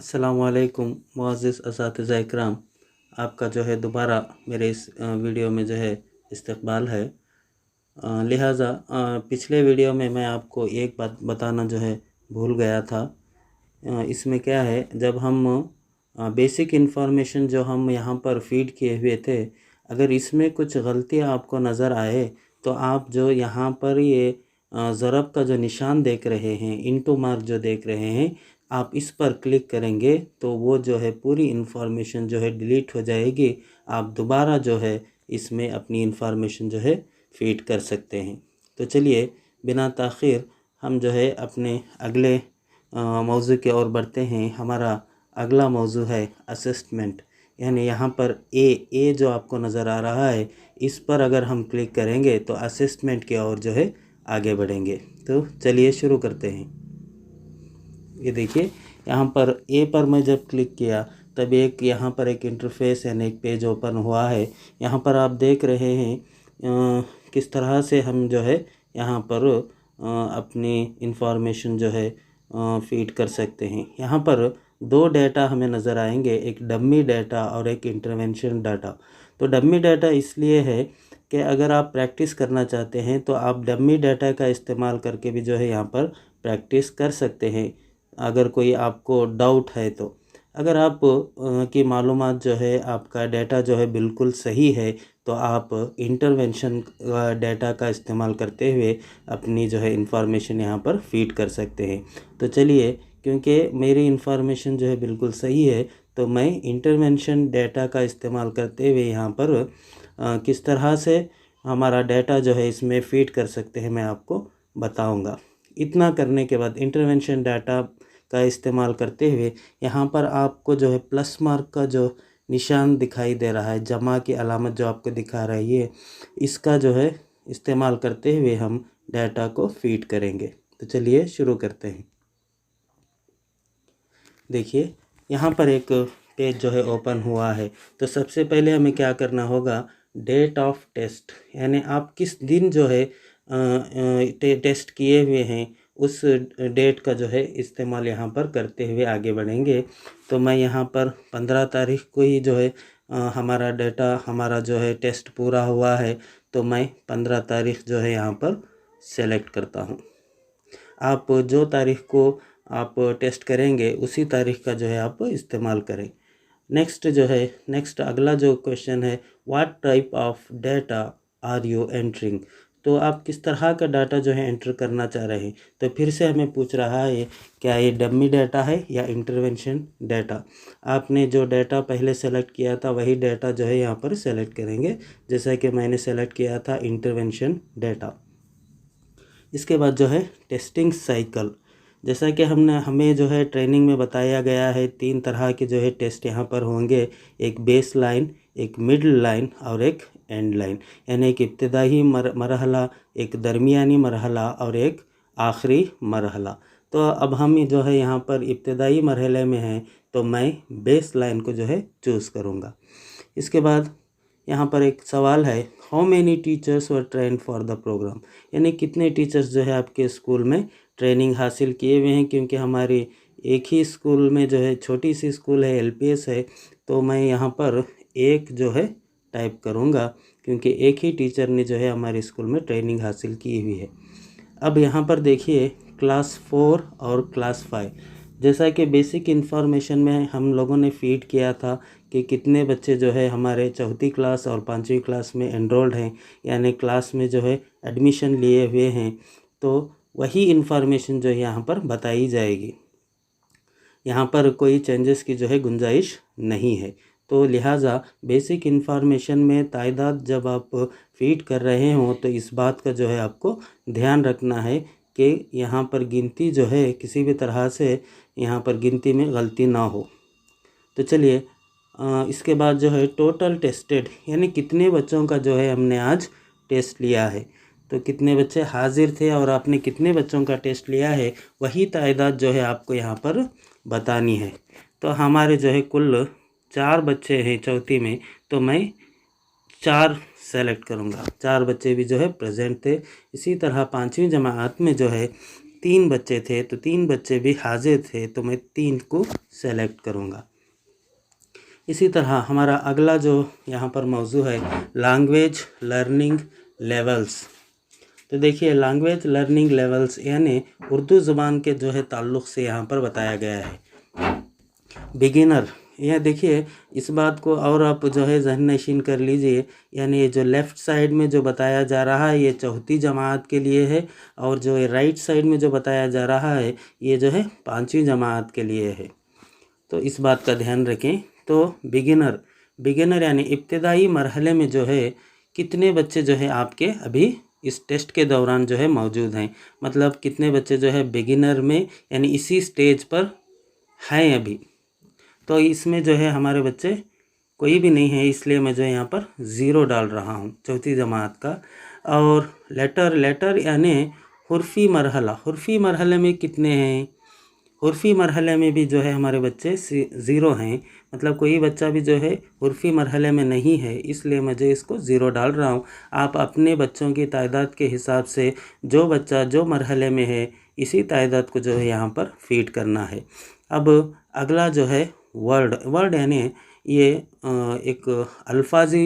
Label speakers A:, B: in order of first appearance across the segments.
A: अस्सलामुअलैकुम मुअज़्ज़िज़ असातिज़ा इकराम। आपका जो है दोबारा मेरे इस वीडियो में जो है इस्तक़बाल है। लिहाजा पिछले वीडियो में मैं आपको एक बात बताना जो है भूल गया था। इसमें क्या है, जब हम बेसिक इन्फॉर्मेशन जो हम यहाँ पर फ़ीड किए हुए थे, अगर इसमें कुछ गलतियाँ आपको नज़र आए तो आप जो यहाँ पर ये ज़रब का जो निशान देख रहे हैं, इनटू मार्क जो देख रहे हैं, आप इस पर क्लिक करेंगे तो वो जो है पूरी इन्फॉर्मेशन जो है डिलीट हो जाएगी। आप दोबारा जो है इसमें अपनी इन्फॉर्मेशन जो है फ़ीड कर सकते हैं। तो चलिए बिना ताख़ीर हम जो है अपने अगले मौज़ू की ओर बढ़ते हैं। हमारा अगला मौज़ू है असेसमेंट, यानी यहाँ पर ए जो आपको नज़र आ रहा है, इस पर अगर हम क्लिक करेंगे तो असेसमेंट की ओर जो है आगे बढ़ेंगे। तो चलिए शुरू करते हैं। ये देखिए, यहाँ पर ए पर मैं जब क्लिक किया तब यहाँ पर एक इंटरफेस यानी एक पेज ओपन हुआ है। यहाँ पर आप देख रहे हैं किस तरह से हम जो है यहाँ पर अपनी इंफॉर्मेशन जो है फ़ीड कर सकते हैं। यहाँ पर दो डाटा हमें नज़र आएंगे, एक डमी डाटा और एक इंटरवेंशन डाटा। तो डमी डाटा इसलिए है कि अगर आप प्रैक्टिस करना चाहते हैं तो आप डमी डाटा का इस्तेमाल करके भी जो है यहाँ पर प्रैक्टिस कर सकते हैं, अगर कोई आपको डाउट है तो। अगर आप की मालूमात जो है, आपका डाटा जो है बिल्कुल सही है, तो आप इंटरवेंशन डाटा का इस्तेमाल करते हुए अपनी जो है इंफॉर्मेशन यहाँ पर फ़ीड कर सकते हैं। तो चलिए, क्योंकि मेरी इंफॉर्मेशन जो है बिल्कुल सही है, तो मैं इंटरवेंशन डाटा का इस्तेमाल करते हुए यहाँ पर किस तरह से हमारा डाटा जो है इसमें फ़ीड कर सकते हैं मैं आपको बताऊँगा। इतना करने के बाद इंटरवेंशन डाटा का इस्तेमाल करते हुए यहाँ पर आपको जो है प्लस मार्क का जो निशान दिखाई दे रहा है, जमा की अलामत जो आपको दिखा रही है, इसका जो है इस्तेमाल करते हुए हम डाटा को फ़ीड करेंगे। तो चलिए शुरू करते हैं। देखिए, यहाँ पर एक पेज जो है ओपन हुआ है। तो सबसे पहले हमें क्या करना होगा, डेट ऑफ टेस्ट, यानी आप किस दिन जो है टेस्ट किए हुए हैं उस डेट का जो है इस्तेमाल यहाँ पर करते हुए आगे बढ़ेंगे। तो मैं यहाँ पर 15 तारीख को ही जो है हमारा डाटा, हमारा जो है टेस्ट पूरा हुआ है, तो मैं 15 तारीख जो है यहाँ पर सेलेक्ट करता हूँ। आप जो तारीख को आप टेस्ट करेंगे उसी तारीख का जो है आप इस्तेमाल करें। नेक्स्ट अगला जो क्वेश्चन है, what type of data are you entering. तो आप किस तरह का डाटा जो है एंटर करना चाह रहे हैं। तो फिर से हमें पूछ रहा है क्या ये डमी डाटा है या इंटरवेंशन डाटा। आपने जो डाटा पहले सेलेक्ट किया था वही डाटा जो है यहाँ पर सेलेक्ट करेंगे, जैसा कि मैंने सेलेक्ट किया था इंटरवेंशन डाटा। इसके बाद जो है टेस्टिंग साइकिल, जैसा कि हमें जो है ट्रेनिंग में बताया गया है, 3 तरह के जो है टेस्ट यहाँ पर होंगे, एक बेस लाइन, एक मिडल लाइन और एक एंड लाइन, यानी एक इब्तिदाई मरहला, एक दरमियानी मरहला और एक आखिरी मरहला। तो अब हम जो है यहाँ पर इब्तिदाई मरहले में हैं, तो मैं बेस लाइन को जो है चूज़ करूँगा। इसके बाद यहाँ पर एक सवाल है, how many teachers were trained for the program, यानी कितने टीचर्स जो है आपके स्कूल में ट्रेनिंग हासिल किए हुए हैं। क्योंकि हमारी एक ही स्कूल में जो है, छोटी सी स्कूल है, LPS है, तो मैं यहाँ पर एक जो है टाइप करूँगा, क्योंकि एक ही टीचर ने जो है हमारे स्कूल में ट्रेनिंग हासिल की हुई है। अब यहाँ पर देखिए क्लास 4 और क्लास 5, जैसा कि बेसिक इन्फॉर्मेशन में हम लोगों ने फ़ीड किया था कि कितने बच्चे जो है हमारे 4th क्लास और 5वीं क्लास में एनरोल्ड हैं, यानी क्लास में जो है एडमिशन लिए हुए हैं, तो वही इन्फॉर्मेशन जो है यहाँ पर बताई जाएगी। यहाँ पर कोई चेंजेस की जो है गुंजाइश नहीं है। तो लिहाजा बेसिक इन्फॉर्मेशन में तादाद जब आप फ़ीड कर रहे हों तो इस बात का जो है आपको ध्यान रखना है कि यहाँ पर गिनती जो है किसी भी तरह से यहाँ पर गिनती में गलती ना हो। तो चलिए इसके बाद जो है टोटल टेस्टेड, यानी कितने बच्चों का जो है हमने आज टेस्ट लिया है। तो कितने बच्चे हाजिर थे और आपने कितने बच्चों का टेस्ट लिया है, वही तादाद जो है आपको यहाँ पर बतानी है। तो हमारे जो है कुल 4 बच्चे हैं चौथी में, तो मैं 4 सेलेक्ट करूँगा। 4 बच्चे भी जो है प्रेजेंट थे। इसी तरह 5वीं जमात में जो है 3 बच्चे थे तो 3 बच्चे भी हाजिर थे, तो मैं 3 को सेलेक्ट करूँगा। इसी तरह हमारा अगला जो यहाँ पर मौजू है लैंग्वेज लर्निंग लेवल्स। तो देखिए लैंग्वेज लर्निंग लेवल्स यानी उर्दू ज़ुबान के जो है ताल्लुक़ से यहाँ पर बताया गया है। बिगिनर, यह देखिए इस बात को और आप जो है ज़हन नशीन कर लीजिए, यानी ये जो लेफ़्ट साइड में जो बताया जा रहा है ये चौथी जमात के लिए है, और जो राइट साइड में जो बताया जा रहा है ये जो है 5वीं जमात के लिए है। तो इस बात का ध्यान रखें। तो बिगिनर यानी इब्तिदाई मरहले में जो है कितने बच्चे जो है आपके अभी इस टेस्ट के दौरान जो है मौजूद हैं, मतलब कितने बच्चे जो है बिगिनर में यानी इसी स्टेज पर हैं अभी। तो इसमें जो है हमारे बच्चे कोई भी नहीं है, इसलिए मैं जो है यहाँ पर 0 डाल रहा हूँ चौथी जमात का। और लेटर यानी हुर्फ़ी मरहले में कितने हैं, हुर्फ़ी मरहले में भी जो है हमारे बच्चे 0 हैं, मतलब कोई बच्चा भी जो है हुर्फ़ी मरहले में नहीं है, इसलिए मुझे इसको 0 डाल रहा हूँ। आप अपने बच्चों की तादाद के हिसाब से जो बच्चा जो मरहले में है इसी तादाद को जो है यहाँ पर फीड करना है। अब अगला जो है वर्ड यानी ये एक अल्फाजी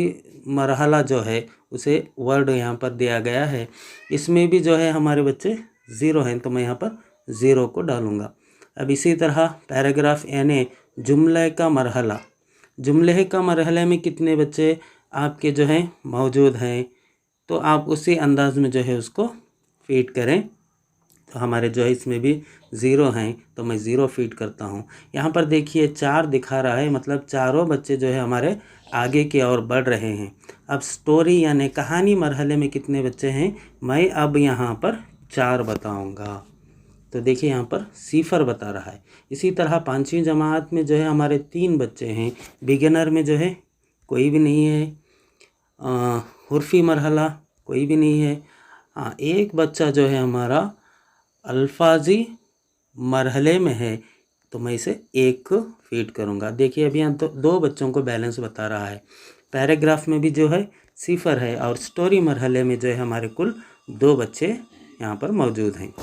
A: मरहला जो है उसे वर्ड यहाँ पर दिया गया है, इसमें भी जो है हमारे बच्चे 0 हैं, तो मैं यहाँ पर 0 को डालूँगा। अब इसी तरह पैराग्राफ यानी जुमले का मरहले में कितने बच्चे आपके जो हैं मौजूद हैं, तो आप उसी अंदाज़ में जो है उसको फीड करें। तो हमारे जो है इसमें भी 0 हैं, तो मैं 0 फीड करता हूँ। यहाँ पर देखिए 4 दिखा रहा है, मतलब चारों बच्चे जो है हमारे आगे की ओर बढ़ रहे हैं। अब स्टोरी यानी कहानी मरहले में कितने बच्चे हैं, मैं अब यहाँ पर 4 बताऊँगा। तो देखिए यहाँ पर 0 बता रहा है। इसी तरह 5वीं जमात में जो है हमारे 3 बच्चे हैं, बिगिनर में जो है कोई भी नहीं है, हुर्फ़ी मरहला कोई भी नहीं है, हाँ एक बच्चा जो है हमारा अल्फाजी मरहले में है, तो मैं इसे 1 फीड करूँगा। देखिए अभी यहाँ तो 2 बच्चों को बैलेंस बता रहा है। पैराग्राफ में भी जो है 0 है, और स्टोरी मरहले में जो है हमारे कुल 2 बच्चे यहाँ पर मौजूद हैं।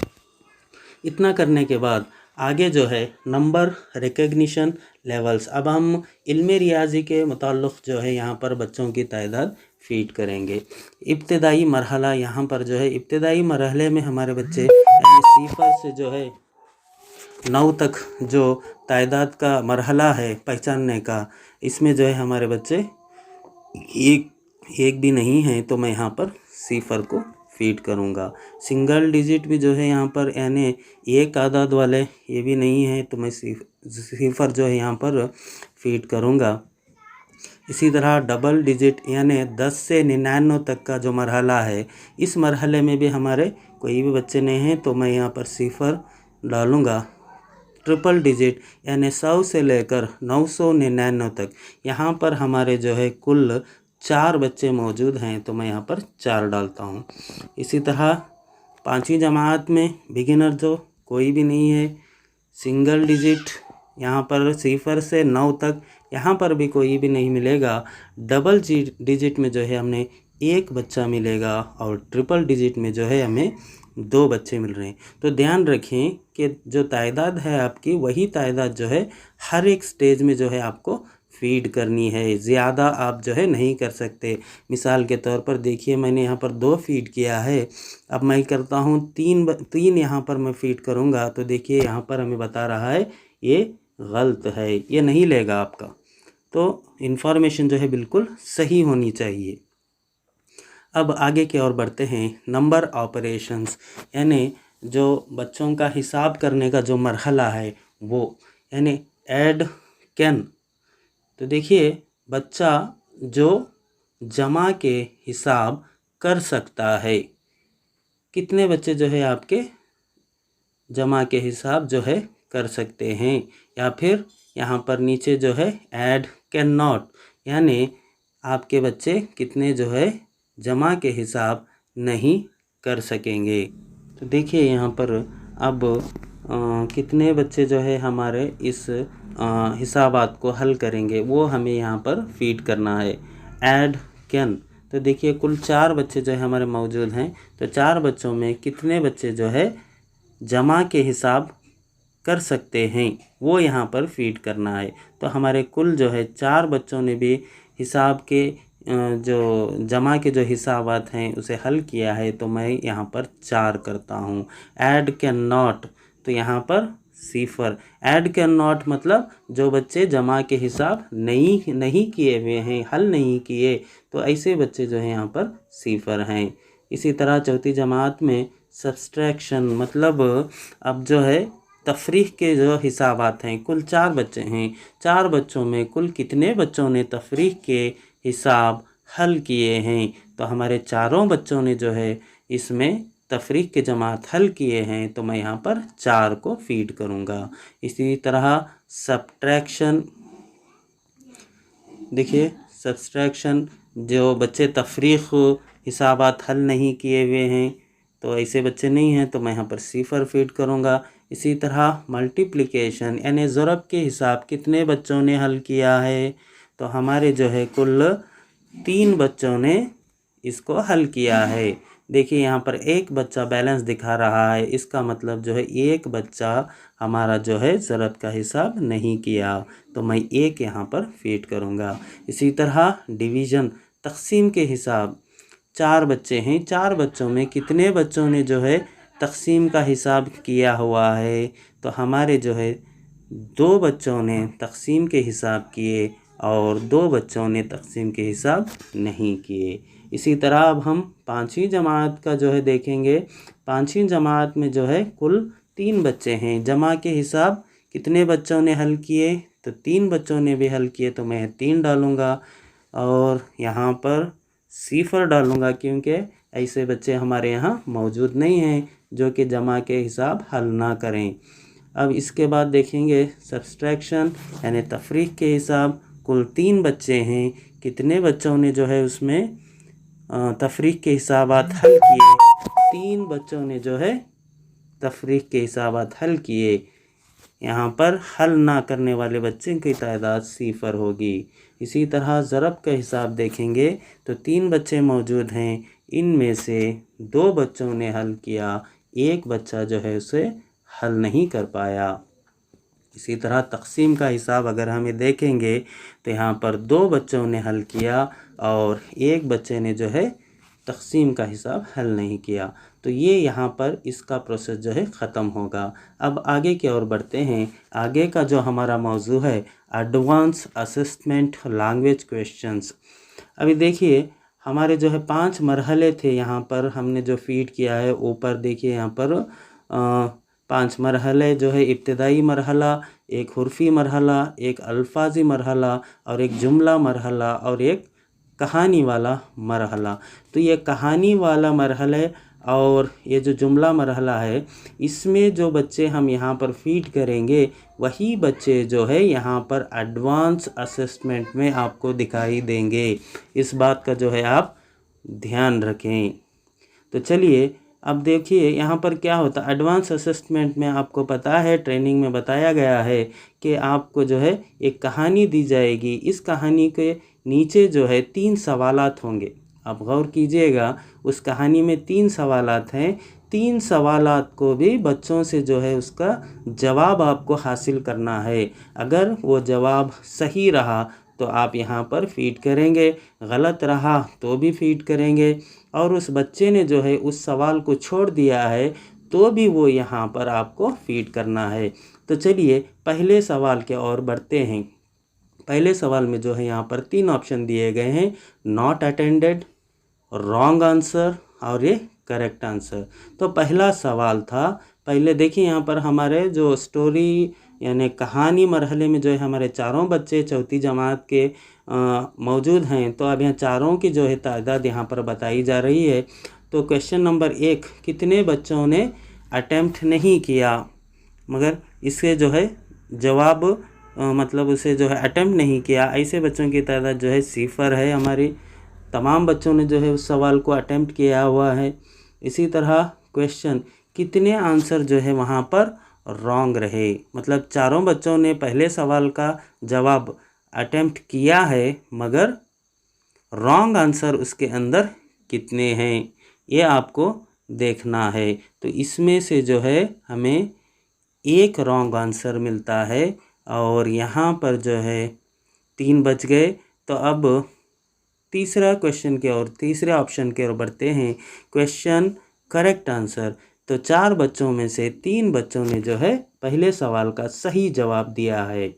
A: इतना करने के बाद आगे जो है नंबर रिकग्निशन लेवल्स। अब हम इल्मी रियाजी के मुताल्लिक़ जो है यहाँ पर बच्चों की तादाद फीड करेंगे। इब्तिदाई मरहला, यहाँ पर जो है इब्तिदाई मरहले में हमारे बच्चे यानी 0 से जो है 9 तक जो तादाद का मरहला है पहचानने का, इसमें जो है हमारे बच्चे एक भी नहीं हैं, तो मैं यहाँ पर 0 को फीड करूँगा। सिंगल डिजिट भी जो है यहाँ पर यानी एक आदाद वाले ये भी नहीं है, तो मैं 0 जो है यहाँ पर फीड करूँगा। इसी तरह डबल डिजिट यानी 10 से 99 तक का जो मरहला है, इस मरहले में भी हमारे कोई भी बच्चे नहीं हैं, तो मैं यहाँ पर 0 डालूँगा। ट्रिपल डिजिट यानी 100 से लेकर 999 तक, यहाँ पर हमारे जो है कुल 4 बच्चे मौजूद हैं, तो मैं यहाँ पर 4 डालता हूँ। इसी तरह 5वीं जमात में बिगिनर जो कोई भी नहीं है, सिंगल डिजिट यहाँ पर 0 से 9 तक, यहाँ पर भी कोई भी नहीं मिलेगा। डबल डिजिट में जो है हमें 1 बच्चा मिलेगा, और ट्रिपल डिजिट में जो है हमें 2 बच्चे मिल रहे हैं। तो ध्यान रखें कि जो तादाद है आपकी, वही तादाद जो है हर एक स्टेज में जो है आपको फीड करनी है, ज़्यादा आप जो है नहीं कर सकते। मिसाल के तौर पर देखिए मैंने यहाँ पर 2 फीड किया है, अब मैं करता हूँ 3 यहाँ पर मैं फीड करूँगा, तो देखिए यहाँ पर हमें बता रहा है ये गलत है, ये नहीं लेगा आपका। तो इन्फॉर्मेशन जो है बिल्कुल सही होनी चाहिए। अब आगे की ओर बढ़ते हैं। नंबर ऑपरेशंस यानी जो बच्चों का हिसाब करने का जो मरहला है वो, यानी ऐड कैन। तो देखिए बच्चा जो जमा के हिसाब कर सकता है, कितने बच्चे जो है आपके जमा के हिसाब जो है कर सकते हैं, या फिर यहाँ पर नीचे जो है ऐड कैन नॉट, यानी आपके बच्चे कितने जो है जमा के हिसाब नहीं कर सकेंगे। तो देखिए यहाँ पर अब कितने बच्चे जो है हमारे इस हिसाबात को हल करेंगे वो हमें यहाँ पर फीड करना है। ऐड कैन, तो देखिए कुल 4 बच्चे जो है हमारे मौजूद हैं, तो 4 बच्चों में कितने बच्चे जो है जमा के हिसाब कर सकते हैं वो यहाँ पर फीड करना है। तो हमारे कुल जो है 4 बच्चों ने भी हिसाब के जो जमा के जो हिसाबात हैं उसे हल किया है, तो मैं यहाँ पर 4 करता हूँ। ऐड कैन नॉट, तो यहाँ पर 0। ऐड कैन नॉट मतलब जो बच्चे जमा के हिसाब नहीं किए हुए हैं, हल नहीं किए, तो ऐसे बच्चे जो हैं यहाँ पर 0 हैं। इसी तरह चौथी जमात में सब्सट्रैक्शन मतलब अब जो है तफरीक के जो हिसाबात हैं, कुल 4 बच्चे हैं, 4 बच्चों में कुल कितने बच्चों ने तफरीक के हिसाब हल किए हैं, तो हमारे चारों बच्चों ने जो है इसमें तफरीक के जमात हल किए हैं, तो मैं यहाँ पर 4 को फीड करूँगा। इसी तरह सब्ट्रैक्शन, देखिए सब्सट्रैक्शन जो बच्चे तफरीक हिसाबात हल नहीं किए हुए हैं, तो ऐसे बच्चे नहीं हैं, तो मैं यहाँ पर 0 फीड करूँगा। इसी तरह मल्टीप्लिकेशन यानी ज़रब के हिसाब कितने बच्चों ने हल किया है, तो हमारे जो है कुल 3 बच्चों ने इसको हल किया है। देखिए यहाँ पर एक बच्चा बैलेंस दिखा रहा है, इसका मतलब जो है एक बच्चा हमारा जो है ज़रब का हिसाब नहीं किया, तो मैं 1 यहाँ पर फीड करूँगा। इसी तरह डिवीज़न तक़सीम के हिसाब 4 बच्चे हैं, 4 बच्चों में कितने बच्चों ने जो है तक़सीम का हिसाब किया हुआ है, तो हमारे जो है 2 बच्चों ने तक़सीम के हिसाब किए और 2 बच्चों ने तक़सीम के हिसाब नहीं किए। इसी तरह अब हम 5वीं जमात का जो है देखेंगे। 5वीं जमात में जो है कुल 3 बच्चे हैं, जमा के हिसाब कितने बच्चों ने हल किए, तो 3 बच्चों ने भी हल किए, तो मैं 3 डालूँगा और यहाँ पर 0 डालूँगा, क्योंकि ऐसे बच्चे हमारे यहाँ मौजूद नहीं हैं जो कि जमा के हिसाब हल ना करें। अब इसके बाद देखेंगे सब्सट्रैक्शन यानी तफरीक के हिसाब। कुल 3 बच्चे हैं, कितने बच्चों ने जो है उसमें तफरीक के हिसाबात हल किए, 3 बच्चों ने जो है तफरीक के हिसाबात हल किए। यहाँ पर हल ना करने वाले बच्चे की तादाद 0 होगी। इसी तरह ज़रब का हिसाब देखेंगे तो 3 बच्चे मौजूद हैं, इनमें से 2 बच्चों ने हल किया, 1 बच्चा जो है उसे हल नहीं कर पाया। इसी तरह तक़सीम का हिसाब अगर हमें देखेंगे तो यहाँ पर 2 बच्चों ने हल किया और 1 बच्चे ने जो है तक़सीम का हिसाब हल नहीं किया। तो ये यहाँ पर इसका प्रोसेस जो है ख़त्म होगा। अब आगे की ओर बढ़ते हैं। आगे का जो हमारा मौजू है एडवांस असेसमेंट लैंग्वेज क्वेश्चंस। अभी देखिए हमारे जो है 5 मरहले थे, यहाँ पर हमने जो फीड किया है ऊपर देखिए यहाँ पर 5 मरहले जो है इब्तदाई मरहला, एक हुर्फ़ी मरहला, एक अल्फाजी मरहला और एक जुमला मरहला और एक कहानी वाला मरहला। तो ये कहानी वाला मरहला और ये जो जुमला मरहला है, इसमें जो बच्चे हम यहाँ पर फीड करेंगे वही बच्चे जो है यहाँ पर एडवांस असेसमेंट में आपको दिखाई देंगे। इस बात का जो है आप ध्यान रखें। तो चलिए अब देखिए यहाँ पर क्या होता है। एडवांस असेसमेंट में आपको पता है, ट्रेनिंग में बताया गया है कि आपको जो है एक कहानी दी जाएगी, इस कहानी के नीचे जो है 3 सवालात होंगे। आप गौर कीजिएगा, उस कहानी में 3 सवालात हैं, 3 सवालात को भी बच्चों से जो है उसका जवाब आपको हासिल करना है। अगर वो जवाब सही रहा तो आप यहाँ पर फीड करेंगे, गलत रहा तो भी फीड करेंगे, और उस बच्चे ने जो है उस सवाल को छोड़ दिया है तो भी वो यहाँ पर आपको फीड करना है। तो चलिए पहले सवाल की ओर बढ़ते हैं। पहले सवाल में जो है यहाँ पर 3 ऑप्शन दिए गए हैं, नॉट अटेंडेड, रॉन्ग आंसर और ये करेक्ट आंसर। तो पहला सवाल था, पहले देखिए यहाँ पर हमारे जो स्टोरी यानी कहानी मरहले में जो है हमारे चारों बच्चे चौथी जमात के मौजूद हैं। तो अब यहाँ चारों की जो है तादाद यहाँ पर बताई जा रही है। तो क्वेश्चन नंबर 1, कितने बच्चों ने अटेम्प्ट नहीं किया, मगर इससे जो है जवाब मतलब उसे जो है अटेम्प्ट नहीं किया, ऐसे बच्चों की तादाद जो है 0 है। हमारी तमाम बच्चों ने जो है उस सवाल को अटेम्प्ट किया हुआ है। इसी तरह क्वेश्चन, कितने आंसर जो है वहाँ पर रॉन्ग रहे, मतलब चारों बच्चों ने पहले सवाल का जवाब अटेम्प्ट किया है मगर रॉन्ग आंसर उसके अंदर कितने हैं, ये आपको देखना है। तो इसमें से जो है हमें एक रॉन्ग आंसर मिलता है और यहाँ पर जो है 3 बच गए। तो अब तीसरे ऑप्शन की ओर बढ़ते हैं। Question correct answer. तो 4 बच्चों में से 3 बच्चों ने जो है पहले सवाल का सही जवाब दिया है।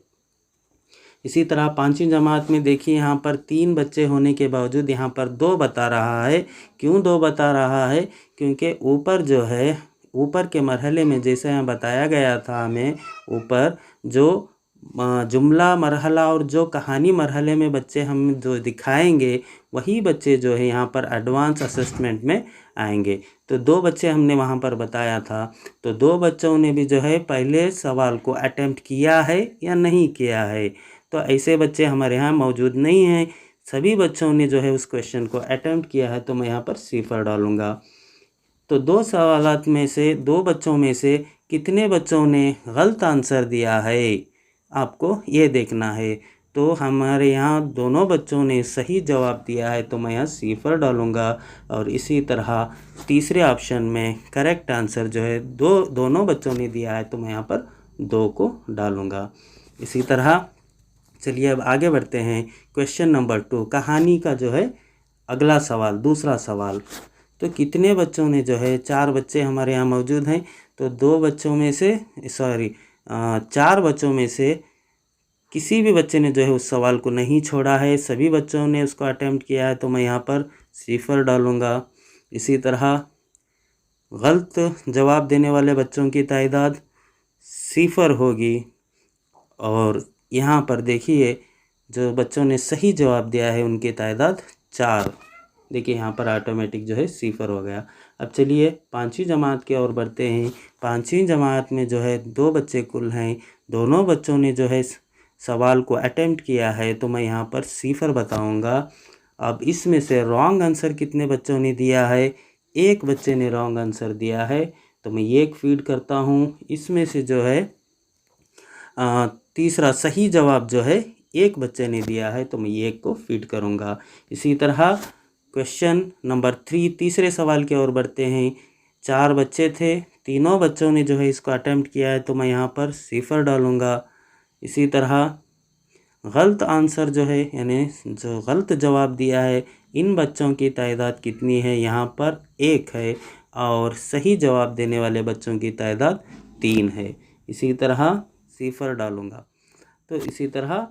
A: इसी तरह 5वीं जमात में देखिए, यहाँ पर 3 बच्चे होने के बावजूद यहाँ पर 2 बता रहा है। क्यों 2 बता रहा है? क्योंकि ऊपर जो है, ऊपर के मरहले में जैसे यहाँ बताया गया था हमें, ऊपर जो जुमला मरहला और जो कहानी मरहले में बच्चे हम जो दिखाएंगे, वही बच्चे जो है यहाँ पर एडवांस असेसमेंट में आएंगे। तो 2 बच्चे हमने वहाँ पर बताया था। तो 2 बच्चों ने भी जो है पहले सवाल को अटेम्प्ट किया है या नहीं किया है। तो ऐसे बच्चे हमारे यहाँ मौजूद नहीं हैं। सभी बच्चों ने जो है उस क्वेश्चन को अटेम्प्ट किया है, तो मैं यहाँ पर 0 डालूँगा। तो 2 सवालात में से 2 बच्चों में से कितने बच्चों ने गलत आंसर दिया है, आपको ये देखना है। तो हमारे यहाँ दोनों बच्चों ने सही जवाब दिया है, तो मैं यहाँ 0 डालूँगा। और इसी तरह तीसरे ऑप्शन में करेक्ट आंसर जो है दोनों बच्चों ने दिया है, तो मैं यहाँ पर 2 को डालूँगा। इसी तरह चलिए अब आगे बढ़ते हैं। क्वेश्चन नंबर 2, कहानी का जो है अगला सवाल, दूसरा सवाल। तो कितने बच्चों ने जो है, 4 बच्चे हमारे यहाँ मौजूद हैं। तो 2 बच्चों में से 4 बच्चों में से किसी भी बच्चे ने जो है उस सवाल को नहीं छोड़ा है, सभी बच्चों ने उसको अटेम्प्ट किया है, तो मैं यहाँ पर 0 डालूँगा। इसी तरह गलत जवाब देने वाले बच्चों की तादाद 0 होगी। और यहाँ पर देखिए, जो बच्चों ने सही जवाब दिया है उनकी तादाद 4। देखिए यहाँ पर ऑटोमेटिक जो है 0 हो गया। अब चलिए 5वीं जमात की ओर बढ़ते हैं। 5वीं जमात में जो है 2 बच्चे कुल हैं। दोनों बच्चों ने जो है सवाल को अटेम्प्ट किया है, तो मैं यहाँ पर 0 बताऊँगा। अब इसमें से रॉन्ग आंसर कितने बच्चों ने दिया है? एक बच्चे ने रॉन्ग आंसर दिया है, तो मैं 1 फीड करता हूँ। इसमें से जो है तीसरा सही जवाब जो है एक बच्चे ने दिया है, तो मैं 1 को फीड करूँगा। इसी तरह क्वेश्चन नंबर 3, तीसरे सवाल की ओर बढ़ते हैं। 4 बच्चे थे, तीनों बच्चों ने जो है इसको अटेम्प्ट किया है, तो मैं यहाँ पर 0 डालूँगा। इसी तरह गलत आंसर जो है, यानी जो गलत जवाब दिया है, इन बच्चों की तादाद कितनी है? यहाँ पर 1 है। और सही जवाब देने वाले बच्चों की तादाद 3 है। इसी तरह 0 डालूँगा। तो इसी तरह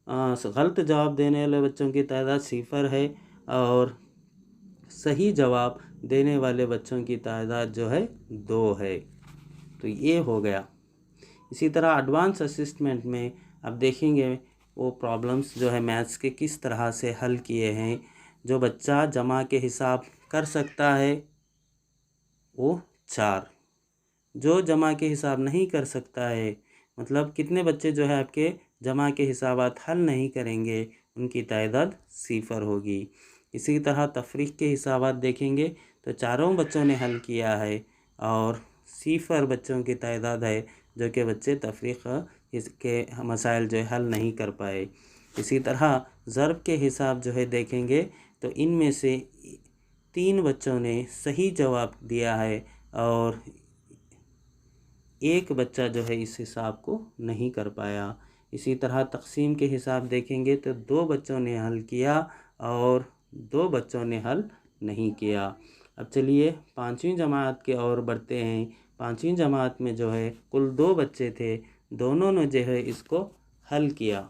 A: गलत जवाब देने वाले बच्चों की तादाद 0 है और सही जवाब देने वाले बच्चों की तादाद जो है 2 है। तो ये हो गया। इसी तरह एडवांस असेसमेंट में अब देखेंगे वो प्रॉब्लम्स जो है मैथ्स के किस तरह से हल किए हैं। जो बच्चा जमा के हिसाब कर सकता है वो 4, जो जमा के हिसाब नहीं कर सकता है, मतलब कितने बच्चे जो है आपके जमा के हिसाबात हल नहीं करेंगे, उनकी तादाद 0 होगी। इसी तरह तफरीक के हिसाबात देखेंगे तो चारों बच्चों ने हल किया है और 0 बच्चों की तादाद है जो कि बच्चे तफरीक इसके मसाइल जो है हल नहीं कर पाए। इसी तरह ज़र्ब के हिसाब जो है देखेंगे तो इनमें से 3 बच्चों ने सही जवाब दिया है और एक बच्चा जो है इस हिसाब को नहीं कर पाया। इसी तरह तक़सीम के हिसाब देखेंगे तो 2 बच्चों ने हल किया और 2 बच्चों ने हल नहीं किया। अब चलिए 5वीं जमात के ओर बढ़ते हैं। 5वीं जमात में जो है कुल 2 बच्चे थे, दोनों ने जो है इसको हल किया।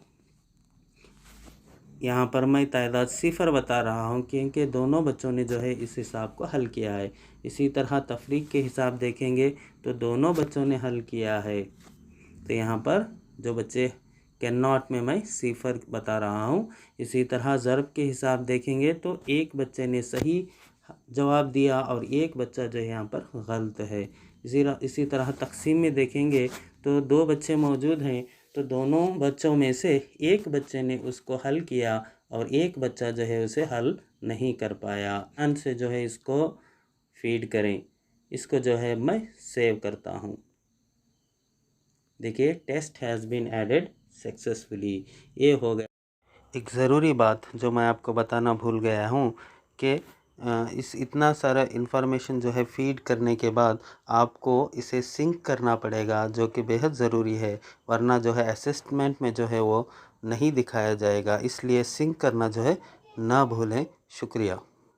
A: यहाँ पर मैं तादाद 0 बता रहा हूँ क्योंकि दोनों बच्चों ने जो है इस हिसाब को हल किया है। इसी तरह तफरीक के हिसाब देखेंगे तो दोनों बच्चों ने हल किया है। तो यहाँ पर जो बच्चे कैन नॉट में मैं 0 बता रहा हूँ। इसी तरह ज़र्ब के हिसाब देखेंगे तो एक बच्चे ने सही जवाब दिया और एक बच्चा जो है यहाँ पर गलत है। इसी तरह तक़सीम में देखेंगे तो 2 बच्चे मौजूद हैं, तो दोनों बच्चों में से एक बच्चे ने उसको हल किया और एक बच्चा जो है उसे हल नहीं कर पाया। अंत से जो है इसको फीड करें। इसको जो है मैं सेव करता हूँ। देखिए test has been added successfully, ये हो गया। एक ज़रूरी बात जो मैं आपको बताना भूल गया हूँ कि इस इतना सारा इन्फॉर्मेशन जो है फीड करने के बाद आपको इसे सिंक करना पड़ेगा, जो कि बेहद ज़रूरी है, वरना जो है असेसमेंट में जो है वो नहीं दिखाया जाएगा। इसलिए सिंक करना जो है ना भूलें। शुक्रिया।